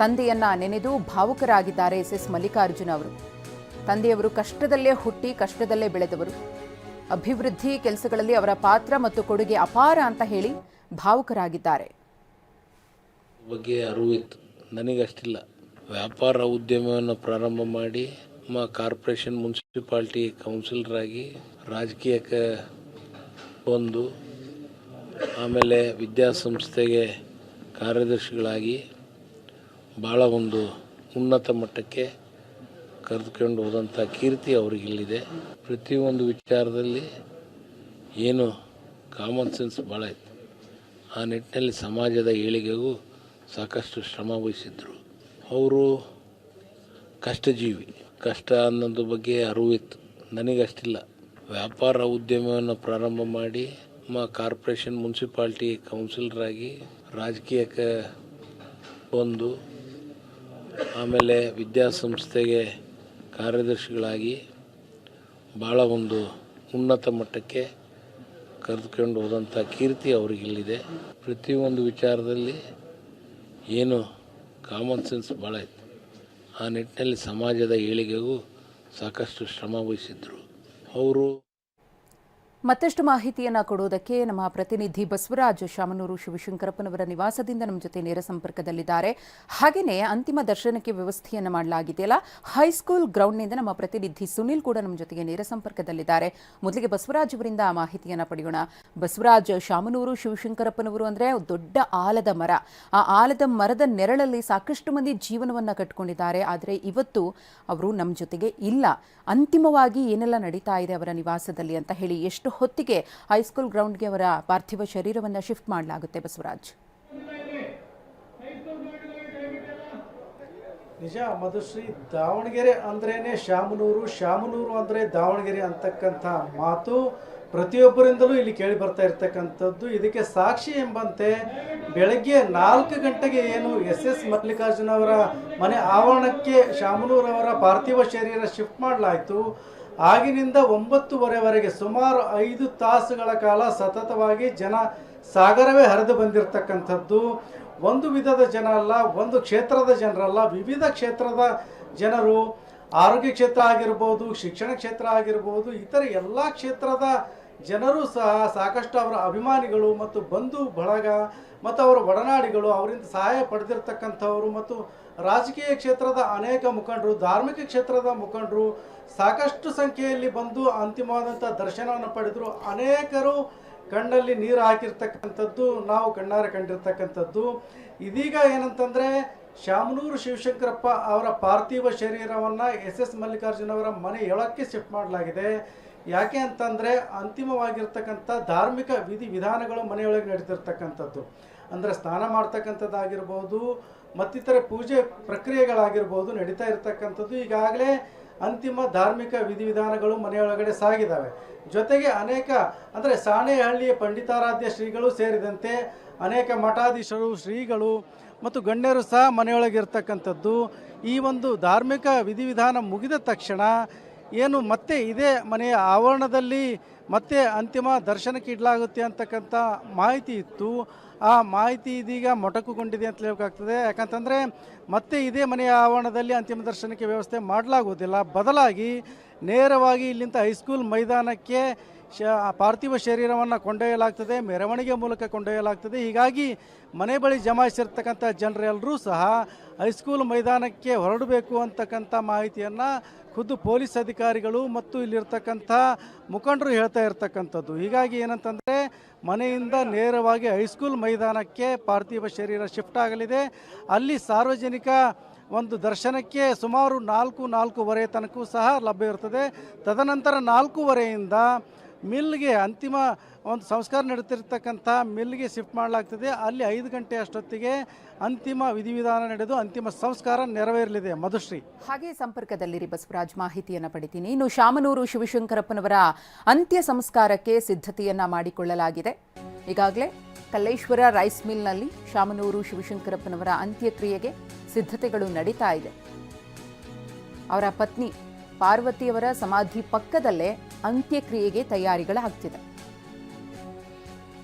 ತಂದೆಯನ್ನ ನೆನೆದು ಭಾವುಕರಾಗಿದ್ದಾರೆ ಎಸ್ ಮಲ್ಲಿಕಾರ್ಜುನ ಅವರು. ತಂದೆಯವರು ಕಷ್ಟದಲ್ಲೇ ಹುಟ್ಟಿ ಕಷ್ಟದಲ್ಲೇ ಬೆಳೆದವರು. ಅಭಿವೃದ್ಧಿ ಕೆಲಸಗಳಲ್ಲಿ ಅವರ ಪಾತ್ರ ಮತ್ತು ಕೊಡುಗೆ ಅಪಾರ ಅಂತ ಹೇಳಿ ಭಾವುಕರಾಗಿದ್ದಾರೆ. ಬಗ್ಗೆ ಅರಿವಿತ್ತು, ನನಗಷ್ಟಿಲ್ಲ. ವ್ಯಾಪಾರ ಉದ್ಯಮವನ್ನು ಪ್ರಾರಂಭ ಮಾಡಿ ಕಾರ್ಪೊರೇಷನ್ ಮುನ್ಸಿಪಾಲಿಟಿ ಕೌನ್ಸಿಲರ್ ಆಗಿ ರಾಜಕೀಯಕ್ಕೆ ಬಂದು ಆಮೇಲೆ ವಿದ್ಯಾಸಂಸ್ಥೆಗೆ ಕಾರ್ಯದರ್ಶಿಗಳಾಗಿ ಭಾಳ ಒಂದು ಉನ್ನತ ಮಟ್ಟಕ್ಕೆ ಕರೆದುಕೊಂಡು ಹೋದಂಥ ಕೀರ್ತಿ ಅವರಿಗಿಲ್ಲಿದೆ. ಪ್ರತಿಯೊಂದು ವಿಚಾರದಲ್ಲಿ ಏನು ಕಾಮನ್ ಸೆನ್ಸ್ ಭಾಳ ಇತ್ತು. ಆ ನಿಟ್ಟಿನಲ್ಲಿ ಸಮಾಜದ ಏಳಿಗೆಗೂ ಸಾಕಷ್ಟು ಶ್ರಮ ವಹಿಸಿದ್ರು. ಅವರು ಕಷ್ಟಜೀವಿ. ಕಷ್ಟ ಅನ್ನೋದ್ರ ಬಗ್ಗೆ ಅರಿವಿತ್ತು, ನನಗಷ್ಟಿಲ್ಲ. ವ್ಯಾಪಾರ ಉದ್ಯಮವನ್ನು ಪ್ರಾರಂಭ ಮಾಡಿ ಕಾರ್ಪೊರೇಷನ್ ಮುನ್ಸಿಪಾಲಿಟಿ ಕೌನ್ಸಿಲರ್ ಆಗಿ ರಾಜಕೀಯಕ್ಕೆ ಬಂದು ಆಮೇಲೆ ವಿದ್ಯಾಸಂಸ್ಥೆಗೆ ಕಾರ್ಯದರ್ಶಿಗಳಾಗಿ ಭಾಳ ಒಂದು ಉನ್ನತ ಮಟ್ಟಕ್ಕೆ ಕರೆದುಕೊಂಡು ಹೋದಂಥ ಕೀರ್ತಿ ಅವರಿಗಿಲ್ಲಿದೆ. ಪ್ರತಿಯೊಂದು ವಿಚಾರದಲ್ಲಿ ಏನು ಕಾಮನ್ ಸೆನ್ಸ್ ಭಾಳ ಇತ್ತು. ಆ ನಿಟ್ಟಿನಲ್ಲಿ ಸಮಾಜದ ಏಳಿಗೆಗೂ ಸಾಕಷ್ಟು ಶ್ರಮ ವಹಿಸಿದ್ರು. ಅವರು ಮತ್ತಷ್ಟು ಮಾಹಿತಿಯನ್ನು ಕೊಡುವುದಕ್ಕೆ ನಮ್ಮ ಪ್ರತಿನಿಧಿ ಬಸವರಾಜ್ ಶಾಮನೂರು ಶಿವಶಂಕರಪ್ಪನವರ ನಿವಾಸದಿಂದ ನಮ್ಮ ಜೊತೆ ನೇರ ಸಂಪರ್ಕದಲ್ಲಿದ್ದಾರೆ. ಹಾಗೆಯೇ ಅಂತಿಮ ದರ್ಶನಕ್ಕೆ ವ್ಯವಸ್ಥೆಯನ್ನು ಮಾಡಲಾಗಿದೆಯಲ್ಲ, ಹೈಸ್ಕೂಲ್ ಗ್ರೌಂಡ್ನಿಂದ ನಮ್ಮ ಪ್ರತಿನಿಧಿ ಸುನಿಲ್ ಕೂಡ ನಮ್ಮ ಜೊತೆಗೆ ನೇರ ಸಂಪರ್ಕದಲ್ಲಿದ್ದಾರೆ. ಮೊದಲಿಗೆ ಬಸವರಾಜ್ ಅವರಿಂದ ಆ ಮಾಹಿತಿಯನ್ನು ಪಡೆಯೋಣ. ಬಸವರಾಜ್, ಶಾಮನೂರು ಶಿವಶಂಕರಪ್ಪನವರು ಅಂದರೆ ದೊಡ್ಡ ಆಲದ ಮರ. ಆ ಆಲದ ಮರದ ನೆರಳಲ್ಲಿ ಸಾಕಷ್ಟು ಮಂದಿ ಜೀವನವನ್ನು ಕಟ್ಕೊಂಡಿದ್ದಾರೆ. ಆದರೆ ಇವತ್ತು ಅವರು ನಮ್ಮ ಜೊತೆಗೆ ಇಲ್ಲ. ಅಂತಿಮವಾಗಿ ಏನೆಲ್ಲ ನಡೀತಾ ಇದೆ ಅವರ ನಿವಾಸದಲ್ಲಿ ಅಂತ ಹೇಳಿ, ಎಷ್ಟು ಹೊತ್ತಿಗೆ ಹೈಸ್ಕೂಲ್ ಗ್ರೌಂಡ್ಗೆ ಅವರ ಪಾರ್ಥಿವ ಶರೀರವನ್ನು ಶಿಫ್ಟ್ ಮಾಡಲಾಗುತ್ತೆ ಬಸವರಾಜ್? ನಿಜ ಮಧುಶ್ರೀ, ದಾವಣಗೆರೆ ಅಂದ್ರೇನೆ ಶಾಮನೂರು, ಶಾಮನೂರು ಅಂದರೆ ದಾವಣಗೆರೆ ಅಂತಕ್ಕಂಥ ಮಾತು ಪ್ರತಿಯೊಬ್ಬರಿಂದಲೂ ಇಲ್ಲಿ ಕೇಳಿ ಬರ್ತಾ ಇರ್ತಕ್ಕಂಥದ್ದು. ಇದಕ್ಕೆ ಸಾಕ್ಷಿ ಎಂಬಂತೆ ಬೆಳಗ್ಗೆ 4 ಗಂಟೆಗೆ ಏನು ಎಸ್ ಮಲ್ಲಿಕಾರ್ಜುನ ಅವರ ಮನೆ ಆವರಣಕ್ಕೆ ಶಾಮನೂರವರ ಪಾರ್ಥಿವ ಶರೀರ ಶಿಫ್ಟ್ ಮಾಡಲಾಯಿತು. ಆಗಿನಿಂದ 9:30ವರೆಗೆ ಸುಮಾರು 5 ತಾಸುಗಳ ಕಾಲ ಸತತವಾಗಿ ಜನ ಸಾಗರವೇ ಹರಿದು ಬಂದಿರತಕ್ಕಂಥದ್ದು. ಒಂದು ವಿಧದ ಜನ ಅಲ್ಲ, ಒಂದು ಕ್ಷೇತ್ರದ ಜನರಲ್ಲ, ವಿವಿಧ ಕ್ಷೇತ್ರದ ಜನರು, ಆರೋಗ್ಯ ಕ್ಷೇತ್ರ ಆಗಿರ್ಬೋದು, ಶಿಕ್ಷಣ ಕ್ಷೇತ್ರ ಆಗಿರ್ಬೋದು, ಇತರ ಎಲ್ಲ ಕ್ಷೇತ್ರದ ಜನರು ಸಹ ಸಾಕಷ್ಟು ಅವರ ಅಭಿಮಾನಿಗಳು ಮತ್ತು ಬಂಧು ಬಳಗ ಮತ್ತು ಅವರ ಒಡನಾಡಿಗಳು, ಅವರಿಂದ ಸಹಾಯ ಪಡೆದಿರ್ತಕ್ಕಂಥವರು ಮತ್ತು ರಾಜಕೀಯ ಕ್ಷೇತ್ರದ ಅನೇಕ ಮುಖಂಡರು, ಧಾರ್ಮಿಕ ಕ್ಷೇತ್ರದ ಮುಖಂಡರು ಸಾಕಷ್ಟು ಸಂಖ್ಯೆಯಲ್ಲಿ ಬಂದು ಅಂತಿಮವಾದಂಥ ದರ್ಶನವನ್ನು ಪಡೆದರು. ಅನೇಕರು ಕಣ್ಣಲ್ಲಿ ನೀರು ಹಾಕಿರ್ತಕ್ಕಂಥದ್ದು ನಾವು ಕಣ್ಣಾರೆ ಕಂಡಿರ್ತಕ್ಕಂಥದ್ದು. ಇದೀಗ ಏನಂತಂದರೆ ಶಾಮನೂರು ಶಿವಶಂಕರಪ್ಪ ಅವರ ಪಾರ್ಥಿವ ಶರೀರವನ್ನು ಎಸ್ ಮಲ್ಲಿಕಾರ್ಜುನ ಅವರ ಮನೆ ಎಳಕ್ಕೆ ಶಿಫ್ಟ್ ಮಾಡಲಾಗಿದೆ. ಯಾಕೆ ಅಂತಂದರೆ ಅಂತಿಮವಾಗಿರ್ತಕ್ಕಂಥ ಧಾರ್ಮಿಕ ವಿಧಾನಗಳು ಮನೆಯೊಳಗೆ ನಡೀತಿರ್ತಕ್ಕಂಥದ್ದು. ಅಂದರೆ ಸ್ನಾನ ಮಾಡ್ತಕ್ಕಂಥದ್ದಾಗಿರ್ಬೋದು, ಮತ್ತಿತರ ಪೂಜೆ ಪ್ರಕ್ರಿಯೆಗಳಾಗಿರ್ಬೋದು ನಡೀತಾ ಇರ್ತಕ್ಕಂಥದ್ದು. ಈಗಾಗಲೇ ಅಂತಿಮ ಧಾರ್ಮಿಕ ವಿಧಿವಿಧಾನಗಳು ಮನೆಯೊಳಗಡೆ ಸಾಗಿದ್ದಾವೆ. ಜೊತೆಗೆ ಅನೇಕ ಅಂದರೆ ಸಾಣೇಹಳ್ಳಿಯ ಪಂಡಿತಾರಾಧ್ಯ ಶ್ರೀಗಳು ಸೇರಿದಂತೆ ಅನೇಕ ಮಠಾಧೀಶರು, ಶ್ರೀಗಳು ಮತ್ತು ಗಣ್ಯರು ಸಹ ಮನೆಯೊಳಗಿರ್ತಕ್ಕಂಥದ್ದು. ಈ ಒಂದು ಧಾರ್ಮಿಕ ವಿಧಿವಿಧಾನ ಮುಗಿದ ತಕ್ಷಣ ಏನು ಮತ್ತೆ ಇದೇ ಮನೆಯ ಆವರಣದಲ್ಲಿ ಮತ್ತೆ ಅಂತಿಮ ದರ್ಶನಕ್ಕೆ ಇಡಲಾಗುತ್ತೆ ಅಂತಕ್ಕಂಥ ಮಾಹಿತಿ ಇತ್ತು. ಆ ಮಾಹಿತಿ ಇದೀಗ ಮೊಟಕುಗೊಂಡಿದೆ ಅಂತ ಹೇಳಬೇಕಾಗ್ತದೆ. ಯಾಕಂತಂದರೆ ಮತ್ತೆ ಇದೇ ಮನೆಯ ಆವರಣದಲ್ಲಿ ಅಂತಿಮ ದರ್ಶನಕ್ಕೆ ವ್ಯವಸ್ಥೆ ಮಾಡಲಾಗುವುದಿಲ್ಲ. ಬದಲಾಗಿ ನೇರವಾಗಿ ಇಲ್ಲಿಂದ ಹೈಸ್ಕೂಲ್ ಮೈದಾನಕ್ಕೆ ಪಾರ್ಥಿವ ಶರೀರವನ್ನು ಕೊಂಡೊಯ್ಯಲಾಗ್ತದೆ, ಮೆರವಣಿಗೆ ಮೂಲಕ ಕೊಂಡೊಯ್ಯಲಾಗ್ತದೆ. ಹೀಗಾಗಿ ಮನೆ ಬಳಿ ಜಮಾಯಿಸಿರ್ತಕ್ಕಂಥ ಜನರೆಲ್ಲರೂ ಸಹ ಹೈಸ್ಕೂಲ್ ಮೈದಾನಕ್ಕೆ ಹೊರಡಬೇಕು ಅಂತಕ್ಕಂಥ ಮಾಹಿತಿಯನ್ನು ಖುದ್ದು ಪೊಲೀಸ್ ಅಧಿಕಾರಿಗಳು ಮತ್ತು ಇಲ್ಲಿರ್ತಕ್ಕಂಥ ಮುಖಂಡರು ಹೇಳ್ತಾ ಇರ್ತಕ್ಕಂಥದ್ದು. ಹೀಗಾಗಿ ಏನಂತಂದರೆ ಮನೆಯಿಂದ ನೇರವಾಗಿ ಹೈಸ್ಕೂಲ್ ಮೈದಾನಕ್ಕೆ ಪಾರ್ಥಿವ ಶರೀರ ಶಿಫ್ಟ್ ಆಗಲಿದೆ. ಅಲ್ಲಿ ಸಾರ್ವಜನಿಕ ಒಂದು ದರ್ಶನಕ್ಕೆ ಸುಮಾರು 4:30 ತನಕ ಸಹ ಲಭ್ಯ ಇರ್ತದೆ. ತದನಂತರ 4:15ರಿಂದ ಮಿಲ್ಗೆ ಅಂತಿಮ ಒಂದು ಸಂಸ್ಕಾರ ನಡೆತಿರ್ತಕ್ಕಂಥ ಮಿಲ್ಗೆ ಶಿಫ್ಟ್ ಮಾಡಲಾಗ್ತದೆ. ಅಲ್ಲಿ 5 ಗಂಟೆ ಅಷ್ಟೊತ್ತಿಗೆ ಅಂತಿಮ ವಿಧಿವಿಧಾನ ನಡೆದು ಅಂತಿಮ ಸಂಸ್ಕಾರ ನೆರವೇರಲಿದೆ. ಮಧುಶ್ರೀ, ಹಾಗೆ ಸಂಪರ್ಕದಲ್ಲಿರಿ ಬಸವರಾಜ್, ಮಾಹಿತಿಯನ್ನು ಪಡಿತೀನಿ. ಇನ್ನು ಶಾಮನೂರು ಶಿವಶಂಕರಪ್ಪನವರ ಅಂತ್ಯ ಸಂಸ್ಕಾರಕ್ಕೆ ಸಿದ್ಧತೆಯನ್ನ ಮಾಡಿಕೊಳ್ಳಲಾಗಿದೆ. ಈಗಾಗಲೇ ಕಲ್ಲೇಶ್ವರ ರೈಸ್ ಮಿಲ್ನಲ್ಲಿ ಶಾಮನೂರು ಶಿವಶಂಕರಪ್ಪನವರ ಅಂತ್ಯಕ್ರಿಯೆಗೆ ಸಿದ್ಧತೆಗಳು ನಡೀತಾ ಇದೆ. ಅವರ ಪತ್ನಿ ಪಾರ್ವತಿಯವರ ಸಮಾಧಿ ಪಕ್ಕದಲ್ಲೇ ಅಂತ್ಯಕ್ರಿಯೆಗೆ ತಯಾರಿಗಳಾಗ್ತಿದೆ.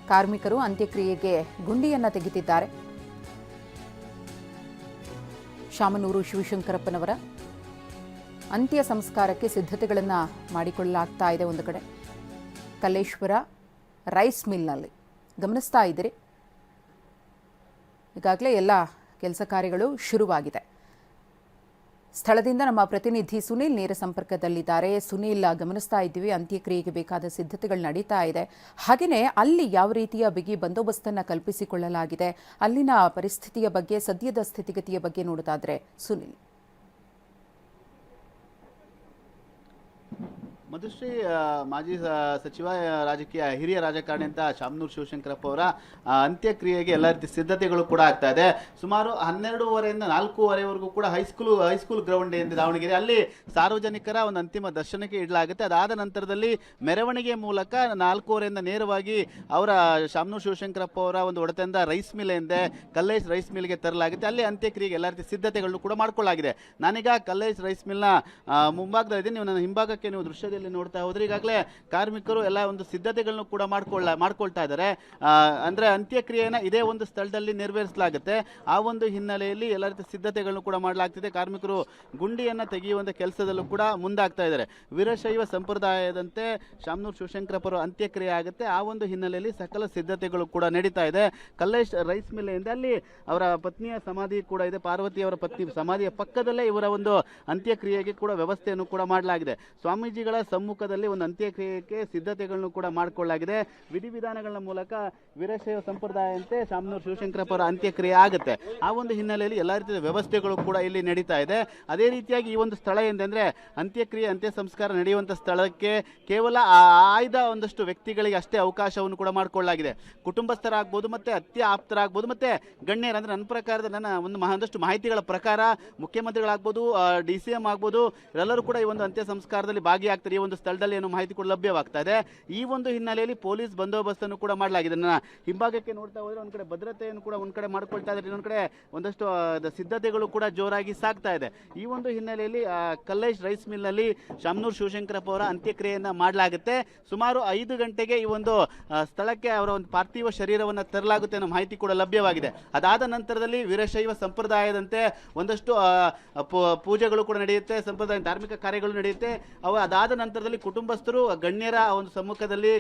ಕಾರ್ಮಿಕರು ಅಂತ್ಯಕ್ರಿಯೆಗೆ ಗುಂಡಿಯನ್ನು ತೆಗೆದಿದ್ದಾರೆ. ಶಾಮನೂರು ಶಿವಶಂಕರಪ್ಪನವರ ಅಂತ್ಯ ಸಂಸ್ಕಾರಕ್ಕೆ ಸಿದ್ಧತೆಗಳನ್ನು ಮಾಡಿಕೊಳ್ಳಲಾಗ್ತಾ ಇದೆ. ಒಂದು ಕಡೆ ಕಲ್ಲೇಶ್ವರ ರೈಸ್ ಮಿಲ್ನಲ್ಲಿ ಗಮನಿಸ್ತಾ ಇದ್ದೀರಿ, ಈಗಾಗಲೇ ಎಲ್ಲ ಕೆಲಸ ಕಾರ್ಯಗಳು ಶುರುವಾಗಿದೆ. ಸ್ಥಳದಿಂದ ನಮ್ಮ ಪ್ರತಿನಿಧಿ ಸುನೀಲ್ ನೇರ ಸಂಪರ್ಕದಲ್ಲಿದ್ದಾರೆ. ಸುನೀಲ್, ಗಮನಿಸ್ತಾ ಇದ್ದೀವಿ ಅಂತ್ಯಕ್ರಿಯೆಗೆ ಬೇಕಾದ ಸಿದ್ಧತೆಗಳು ನಡೀತಾ ಇದೆ. ಹಾಗೆಯೇ ಅಲ್ಲಿ ಯಾವ ರೀತಿಯ ಬಿಗಿ ಬಂದೋಬಸ್ತನ್ನು ಕಲ್ಪಿಸಿಕೊಳ್ಳಲಾಗಿದೆ, ಅಲ್ಲಿನ ಪರಿಸ್ಥಿತಿಯ ಬಗ್ಗೆ, ಸದ್ಯದ ಸ್ಥಿತಿಗತಿಯ ಬಗ್ಗೆ ನೋಡೋದಾದ್ರೆ ಸುನೀಲ್. ಮಧುಶ್ರೀ, ಮಾಜಿ ಸಚಿವ, ರಾಜಕೀಯ ಹಿರಿಯ ರಾಜಕಾರಣಿ ಅಂತ ಶಾಮನೂರು ಶಿವಶಂಕರಪ್ಪ ಅವರ ಅಂತ್ಯಕ್ರಿಯೆಗೆ ಎಲ್ಲ ರೀತಿ ಸಿದ್ಧತೆಗಳು ಕೂಡ ಆಗ್ತಾ ಇದೆ. ಸುಮಾರು 12:30ಯಿಂದ 4:30ವರೆಗೂ ಕೂಡ ಹೈಸ್ಕೂಲ್ ಗ್ರೌಂಡ್ ಎಂದು ದಾವಣಗೆರೆ ಅಲ್ಲಿ ಸಾರ್ವಜನಿಕರ ಒಂದು ಅಂತಿಮ ದರ್ಶನಕ್ಕೆ ಇಡಲಾಗುತ್ತೆ. ಅದಾದ ನಂತರದಲ್ಲಿ ಮೆರವಣಿಗೆ ಮೂಲಕ 4:30ರಿಂದ ನೇರವಾಗಿ ಅವರ ಶಾಮನೂರು ಶಿವಶಂಕರಪ್ಪ ಅವರ ಒಂದು ಒಡೆತನದ ರೈಸ್ ಮಿಲ್ ಎಂದೇ ಕಲ್ಲೇಶ್ ರೈಸ್ ಮಿಲ್ಗೆ ತರಲಾಗುತ್ತೆ. ಅಲ್ಲಿ ಅಂತ್ಯಕ್ರಿಯೆಗೆ ಎಲ್ಲ ರೀತಿ ಸಿದ್ಧತೆಗಳನ್ನು ಕೂಡ ಮಾಡಿಕೊಳ್ಳಲಾಗಿದೆ. ನಾನೀಗ ಕಲ್ಲೇಶ್ ರೈಸ್ ಮಿಲ್ನ ಮುಂಭಾಗದಲ್ಲಿದ್ದೀನಿ. ನೀವು ನನ್ನ ಹಿಂಭಾಗಕ್ಕೆ ನೀವು ದೃಶ್ಯದಲ್ಲಿ ನೋಡ್ತಾ ಹೋದ್ರೆ ಈಗಾಗಲೇ ಕಾರ್ಮಿಕರು ಎಲ್ಲ ಒಂದು ಸಿದ್ಧತೆಗಳನ್ನು ಕೂಡ ಮಾಡ್ಕೊಳ್ತಾ ಇದ್ದಾರೆ. ಅಂದ್ರೆ ಅಂತ್ಯಕ್ರಿಯೆನ ಇದೇ ಒಂದು ಸ್ಥಳದಲ್ಲಿ ನೆರವೇರಿಸಲಾಗುತ್ತೆ. ಆ ಒಂದು ಹಿನ್ನೆಲೆಯಲ್ಲಿ ಎಲ್ಲ ರೀತಿ ಸಿದ್ಧತೆಗಳನ್ನು ಕೂಡ ಮಾಡಲಾಗ್ತಿದೆ. ಕಾರ್ಮಿಕರು ಗುಂಡಿಯನ್ನ ತೆಗೆಯುವಂತ ಕೆಲಸದಲ್ಲೂ ಕೂಡ ಮುಂದಾಗ್ತಾ ಇದ್ದಾರೆ. ವೀರಶೈವ ಸಂಪ್ರದಾಯದಂತೆ ಶಾಮನೂರು ಶಿವಶಂಕರಪ್ಪರ ಅಂತ್ಯಕ್ರಿಯೆ ಆಗುತ್ತೆ. ಆ ಒಂದು ಹಿನ್ನೆಲೆಯಲ್ಲಿ ಸಕಲ ಸಿದ್ಧತೆಗಳು ಕೂಡ ನಡೀತಾ ಇದೆ. ಕಲ್ಲೇಶ್ ರೈಸ್ ಮಿಲ್ ಇಂದ ಅಲ್ಲಿ ಅವರ ಪತ್ನಿಯ ಸಮಾಧಿ ಕೂಡ ಇದೆ. ಪಾರ್ವತಿ ಅವರ ಪತ್ನಿ ಸಮಾಧಿಯ ಪಕ್ಕದಲ್ಲೇ ಇವರ ಒಂದು ಅಂತ್ಯಕ್ರಿಯೆಗೆ ಕೂಡ ವ್ಯವಸ್ಥೆಯನ್ನು ಕೂಡ ಮಾಡಲಾಗಿದೆ. ಸ್ವಾಮೀಜಿಗಳ ಸಮ್ಮುಖದಲ್ಲಿ ಒಂದು ಅಂತ್ಯಕ್ರಿಯೆಗೆ ಸಿದ್ಧತೆಗಳನ್ನು ಕೂಡ ಮಾಡಿಕೊಳ್ಳಲಾಗಿದೆ. ವಿಧಿವಿಧಾನಗಳ ಮೂಲಕ ವೀರಶೈವ ಸಂಪ್ರದಾಯಂತೆ ಶಾಮನೂರು ಶಿವಶಂಕರಪ್ಪ ಅವರ ಅಂತ್ಯಕ್ರಿಯೆ ಆಗುತ್ತೆ. ಆ ಒಂದು ಹಿನ್ನೆಲೆಯಲ್ಲಿ ಎಲ್ಲ ರೀತಿಯ ವ್ಯವಸ್ಥೆಗಳು ಕೂಡ ಇಲ್ಲಿ ನಡೀತಾ ಇದೆ. ಅದೇ ರೀತಿಯಾಗಿ ಈ ಒಂದು ಸ್ಥಳ ಎಂದರೆ ಅಂತ್ಯಕ್ರಿಯೆ, ಅಂತ್ಯ ಸಂಸ್ಕಾರ ನಡೆಯುವಂಥ ಸ್ಥಳಕ್ಕೆ ಕೇವಲ ಆಯ್ದ ಒಂದಷ್ಟು ವ್ಯಕ್ತಿಗಳಿಗೆ ಅಷ್ಟೇ ಅವಕಾಶವನ್ನು ಕೂಡ ಮಾಡಿಕೊಳ್ಳಲಾಗಿದೆ. ಕುಟುಂಬಸ್ಥರಾಗ್ಬೋದು, ಮತ್ತೆ ಅತ್ಯ ಆಪ್ತರಾಗ್ಬೋದು, ಮತ್ತೆ ಗಣ್ಯರು. ಅಂದ್ರೆ ನನ್ನ ಪ್ರಕಾರದ ಒಂದಷ್ಟು ಮಾಹಿತಿಗಳ ಪ್ರಕಾರ ಮುಖ್ಯಮಂತ್ರಿಗಳಾಗ್ಬೋದು, DCM ಆಗ್ಬೋದು, ಎಲ್ಲರೂ ಕೂಡ ಈ ಒಂದು ಅಂತ್ಯ ಸಂಸ್ಕಾರದಲ್ಲಿ ಭಾಗಿಯಾಗ್ತಾರೆ. ಈ ಒಂದು ಸ್ಥಳದಲ್ಲಿ ಏನು ಮಾಹಿತಿ ಕೂಡ ಲಭ್ಯವಾಗ್ತಾ ಇದೆ. ಈ ಒಂದು ಹಿನ್ನೆಲೆಯಲ್ಲಿ ಪೊಲೀಸ್ ಬಂದೋಬಸ್ತನ್ನು ಕೂಡ ಮಾಡಲಾಗಿದೆ. ನನ್ನ ಹಿಂಭಾಗಕ್ಕೆ ನೋಡ್ತಾ ಹೋದ್ರೆ ಒಂದ್ ಕಡೆ ಭದ್ರತೆಯನ್ನು ಕೂಡ ಒಂದ್ ಕಡೆ ಮಾಡ್ಕೊಳ್ತಾ ಇದ್ದಾರೆ, ಇನ್ನೊಂದ್ ಕಡೆ ಒಂದಷ್ಟು ಸಿದ್ಧತೆಗಳು ಕೂಡ ಜೋರಾಗಿ ಸಾಗ್ತಾ ಇದೆ. ಈ ಒಂದು ಹಿನ್ನೆಲೆಯಲ್ಲಿ ಕಲ್ಲೇಶ್ ರೈಸ್ ಮಿಲ್ ನಲ್ಲಿ ಶಾಮನೂರು ಶಿವಶಂಕರಪ್ಪ ಅವರ ಅಂತ್ಯಕ್ರಿಯೆಯನ್ನ ಮಾಡಲಾಗುತ್ತೆ. ಸುಮಾರು 5 ಗಂಟೆಗೆ ಈ ಒಂದು ಸ್ಥಳಕ್ಕೆ ಅವರ ಒಂದು ಪಾರ್ಥಿವ ಶರೀರವನ್ನು ತರಲಾಗುತ್ತೆ ಅನ್ನೋ ಮಾಹಿತಿ ಕೂಡ ಲಭ್ಯವಾಗಿದೆ. ಅದಾದ ನಂತರದಲ್ಲಿ ವೀರಶೈವ ಸಂಪ್ರದಾಯದಂತೆ ಒಂದಷ್ಟು ಪೂಜೆಗಳು ಕೂಡ ನಡೆಯುತ್ತೆ, ಸಂಪ್ರದಾಯ ಧಾರ್ಮಿಕ ಕಾರ್ಯಗಳು ನಡೆಯುತ್ತೆ. ಅದಾದ ನಂತರದಲ್ಲಿ ಕುಟುಂಬಸ್ಥರು, ಗಣ್ಯರ ಒಂದು ಸಮ್ಮುಖದಲ್ಲಿ,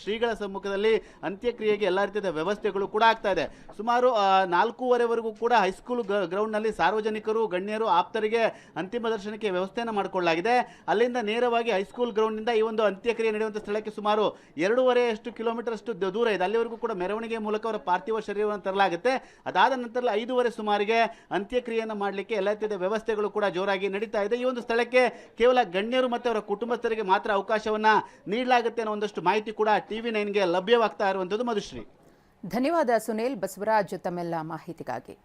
ಶ್ರೀಗಳ ಸಮ್ಮುಖದಲ್ಲಿ ಅಂತ್ಯಕ್ರಿಯೆಗೆ ಎಲ್ಲ ರೀತಿಯ ವ್ಯವಸ್ಥೆಗಳು ಕೂಡ ಆಗ್ತಾ ಇದೆ. ಸುಮಾರು 4:30ವರೆಗೂ ಕೂಡ ಹೈಸ್ಕೂಲ್ ಗ್ರೌಂಡ್ ನಲ್ಲಿ ಸಾರ್ವಜನಿಕರು, ಗಣ್ಯರು, ಆಪ್ತರಿಗೆ ಅಂತಿಮ ದರ್ಶನಕ್ಕೆ ವ್ಯವಸ್ಥೆಯನ್ನು ಮಾಡಿಕೊಳ್ಳಲಾಗಿದೆ. ಅಲ್ಲಿಂದ ನೇರವಾಗಿ ಹೈಸ್ಕೂಲ್ ಗ್ರೌಂಡ್ ನಿಂದ ಈ ಒಂದು ಅಂತ್ಯಕ್ರಿಯೆ ನಡೆಯುವಂತ ಸ್ಥಳಕ್ಕೆ ಸುಮಾರು 2.5 ಕಿಲೋಮೀಟರ್ ಅಷ್ಟು ದೂರ ಇದೆ. ಅಲ್ಲಿವರೆಗೂ ಕೂಡ ಮೆರವಣಿಗೆ ಮೂಲಕ ಅವರ ಪಾರ್ಥಿವ ಶರೀರವನ್ನು ತರಲಾಗುತ್ತೆ. ಅದಾದ ನಂತರ 5:30 ಸುಮಾರಿಗೆ ಅಂತ್ಯಕ್ರಿಯೆಯನ್ನು ಮಾಡಲಿಕ್ಕೆ ಎಲ್ಲ ರೀತಿಯ ವ್ಯವಸ್ಥೆಗಳು ಕೂಡ ಜೋರಾಗಿ ನಡೀತಾ ಇದೆ. ಈ ಒಂದು ಸ್ಥಳಕ್ಕೆ ಕೇವಲ ಗಣ್ಯರು ಮತ್ತೆ ಅವರ ಕುಟುಂಬಸ್ಥರಿಗೆ ಮಾತ್ರ ಅವಕಾಶವನ್ನ ನೀಡಲಾಗುತ್ತೆ ಅನ್ನೋ ಒಂದಷ್ಟು ಮಾಹಿತಿ ಕೂಡ TV9ಗೆ ಲಭ್ಯವಾಗ್ತಾ ಇರುವಂತದ್ದು. ಮಧುಶ್ರೀ, ಧನ್ಯವಾದ ಸುನೀಲ್. ಬಸವರಾಜ್ ತಮ್ಮೆಲ್ಲ ಮಾಹಿತಿಗಾಗಿ.